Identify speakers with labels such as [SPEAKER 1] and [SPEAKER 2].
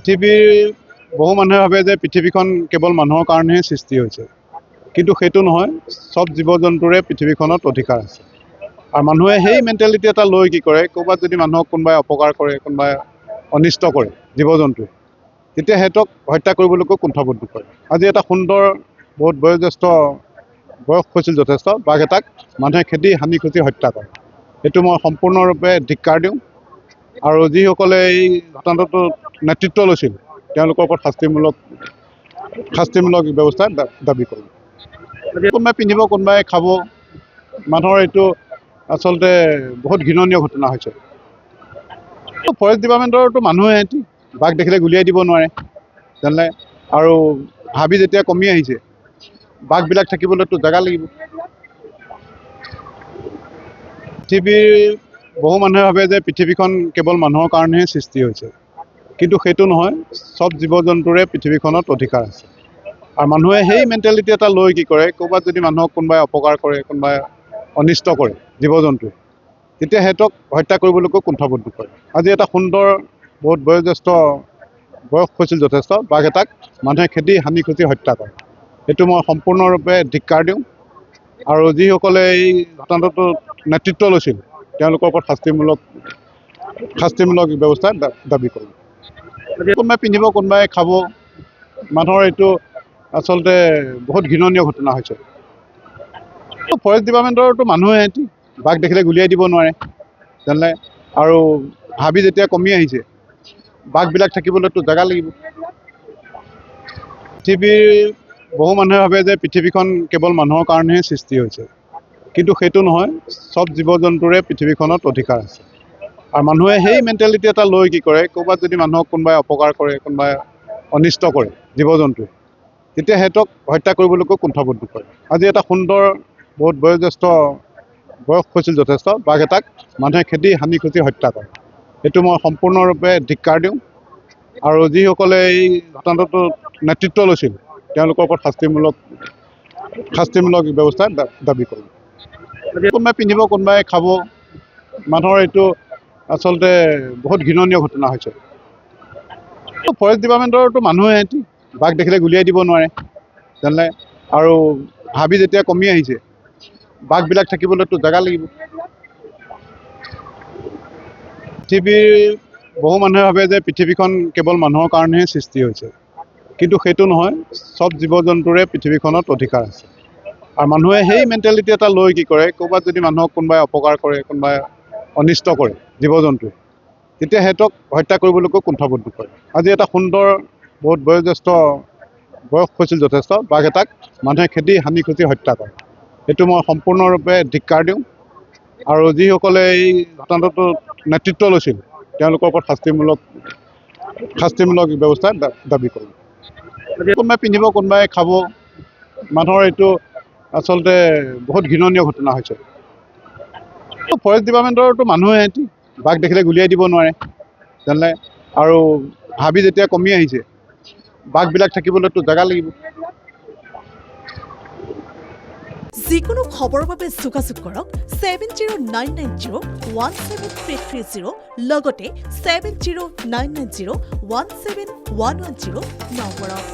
[SPEAKER 1] পৃথিৱীৰ বহু মানুহে ভাবে যে পৃথিৱীখন কেৱল মানুহৰ কাৰণেহে সৃষ্টি হৈছে, কিন্তু সেইটো নহয়। সব জীৱ জন্তুৰে পৃথিৱীখনত অধিকাৰ আছে। আৰু মানুহে সেই মেণ্টেলিটি এটা লৈ কি কৰে, ক'ৰবাত যদি মানুহক কোনোবাই অপকাৰ কৰে, কোনোবাই অনিষ্ট কৰে জীৱ জন্তুৱে, তেতিয়া সিহঁতক হত্যা কৰিবলৈকো কুণ্ঠাবোধ কৰে। আজি এটা সুন্দৰ বহুত বয়োজ্যেষ্ঠ বয়স হৈছিল যথেষ্ট বাঘ এটাক মানুহে খেদি হানি খুচি হত্যা কৰে। সেইটো মই সম্পূৰ্ণৰূপে ধিক্কাৰ দিওঁ। আৰু যিসকলে এই ঘটনাটো নেতৃত্ব লৈছিল তেওঁলোকৰ ওপৰত শাস্তিমূলক ব্যৱস্থা দাবী কৰোঁ। কোনোবাই পিন্ধিব, কোনোবাই খাব, মানুহৰ এইটো আচলতে বহুত ঘৃণনীয় ঘটনা হৈছে। ফৰেষ্ট ডিপাৰ্টমেণ্টৰতো মানুহে বাঘ দেখিলে গুলিয়াই দিব নোৱাৰে জানে। আৰু হাবি যেতিয়া কমি আহিছে, বাঘবিলাক থাকিবলৈতো জেগা লাগিব। পৃথিৱীৰ বহু মানুহে ভাবে যে পৃথিৱীখন কেৱল মানুহৰ কাৰণেহে সৃষ্টি হৈছে, কিন্তু সেইটো নহয়। সব জীৱ জন্তুৰে পৃথিৱীখনত অধিকাৰ আছে। আৰু মানুহে সেই মেণ্টেলিটি এটা লৈ কি কৰে, ক'ৰবাত যদি মানুহক কোনোবাই অপকাৰ কৰে, কোনোবাই অনিষ্ট কৰে জীৱ জন্তুৱে, তেতিয়া সিহঁতক হত্যা কৰিবলৈকো কুণ্ঠাবোধ কৰে। আজি এটা সুন্দৰ বহুত বয়োজ্যেষ্ঠ বয়স হৈছিল যথেষ্ট বাঘ এটাক মানুহে খেদি হানি খুচি হত্যা কৰে। সেইটো মই সম্পূৰ্ণৰূপে ধিক্কাৰ দিওঁ। আৰু যিসকলে এই ঘটনাটো নেতৃত্ব লৈছিল তেওঁলোকৰ ওপৰত শাস্তিমূলক ব্যৱস্থা দাবী কৰোঁ। কোনোবাই পিন্ধিব, কোনোবাই খাব, মানুহৰ এইটো আচলতে বহুত ঘৃণনীয় ঘটনা হৈছে। ফৰেষ্ট ডিপাৰ্টমেণ্টৰতো মানুহে বাঘ দেখিলে গুলিয়াই দিব নোৱাৰে জানে। আৰু হাবি যেতিয়া কমি আহিছে, বাঘবিলাক থাকিবলৈতো জেগা লাগিব। পৃথিৱীৰ বহু মানুহে ভাবে যে পৃথিৱীখন কেৱল মানুহৰ কাৰণেহে সৃষ্টি হৈছে, কিন্তু সেইটো নহয়। সব জীৱ জন্তুৰে পৃথিৱীখনত অধিকাৰ আছে। আৰু মানুহে সেই মেণ্টেলিটি এটা লৈ কি কৰে, ক'ৰবাত যদি মানুহক কোনোবাই অপকাৰ কৰে, কোনোবাই অনিষ্ট কৰে জীৱ জন্তুৱে, তেতিয়া সিহঁতক হত্যা কৰিবলৈকো কুণ্ঠাবোধ কৰে। আজি এটা সুন্দৰ বহুত বয়োজ্যেষ্ঠ বয়স হৈছিল যথেষ্ট বাঘ এটাক মানুহে খেদি হানি খুচি হত্যা কৰে। সেইটো মই সম্পূৰ্ণৰূপে ধিক্কাৰ দিওঁ। আৰু যিসকলে এই ঘটনাটো নেতৃত্ব লৈছিল তেওঁলোকৰ ওপৰত শাস্তিমূলক ব্যৱস্থা দাবী কৰোঁ। কোনোবাই পিন্ধিব, কোনোবাই খাব, মানুহৰ এইটো আচলতে বহুত ঘৃণনীয় ঘটনা হৈছে। ফৰেষ্ট ডিপাৰ্টমেণ্টৰতো মানুহে বাঘ দেখিলে গুলিয়াই দিব নোৱাৰে জানে। আৰু হাবি যেতিয়া কমি আহিছে, বাঘবিলাক থাকিবলৈতো জেগা লাগিব। পৃথিৱীৰ বহু মানুহে ভাবে যে পৃথিৱীখন কেৱল মানুহৰ কাৰণেহে সৃষ্টি হৈছে, কিন্তু সেইটো নহয়। সব জীৱ জন্তুৰে পৃথিৱীখনত অধিকাৰ আছে। আৰু মানুহে সেই মেণ্টেলিটি এটা লৈ কি কৰে, ক'ৰবাত যদি মানুহক কোনোবাই অপকাৰ কৰে, কোনোবাই অনিষ্ট কৰে জীৱ জন্তুৱে, তেতিয়া সিহঁতক হত্যা কৰিবলৈকো কুণ্ঠাবোধ কৰে। আজি এটা সুন্দৰ বহুত বয়োজ্যেষ্ঠ বয়স হৈছিল যথেষ্ট বাঘ এটাক মানুহে খেদি হানি খুচি হত্যা কৰে। সেইটো মই সম্পূৰ্ণৰূপে ধিক্কাৰ দিওঁ। আৰু যিসকলে এই ঘটনাটো নেতৃত্ব লৈছিল তেওঁলোকৰ ওপৰত শাস্তিমূলক ব্যৱস্থা দাবী কৰোঁ। কোনোবাই পিন্ধিব, কোনোবাই খাব, মানুহৰ এইটো আচলতে বহুত ঘৃণনীয় ঘটনা হৈছে। ফৰেষ্ট ডিপাৰ্টমেণ্টৰতো মানুহে বাঘ দেখিলে গুলিয়াই দিব নোৱাৰে জানে। আৰু হাবি যেতিয়া কমি আহিছে, বাঘবিলাক থাকিবলৈতো জেগা লাগিব।
[SPEAKER 2] যিকোনো খবৰৰ বাবে যোগাযোগ কৰক 7099017330 লগতে 7099017110 নম্বৰত।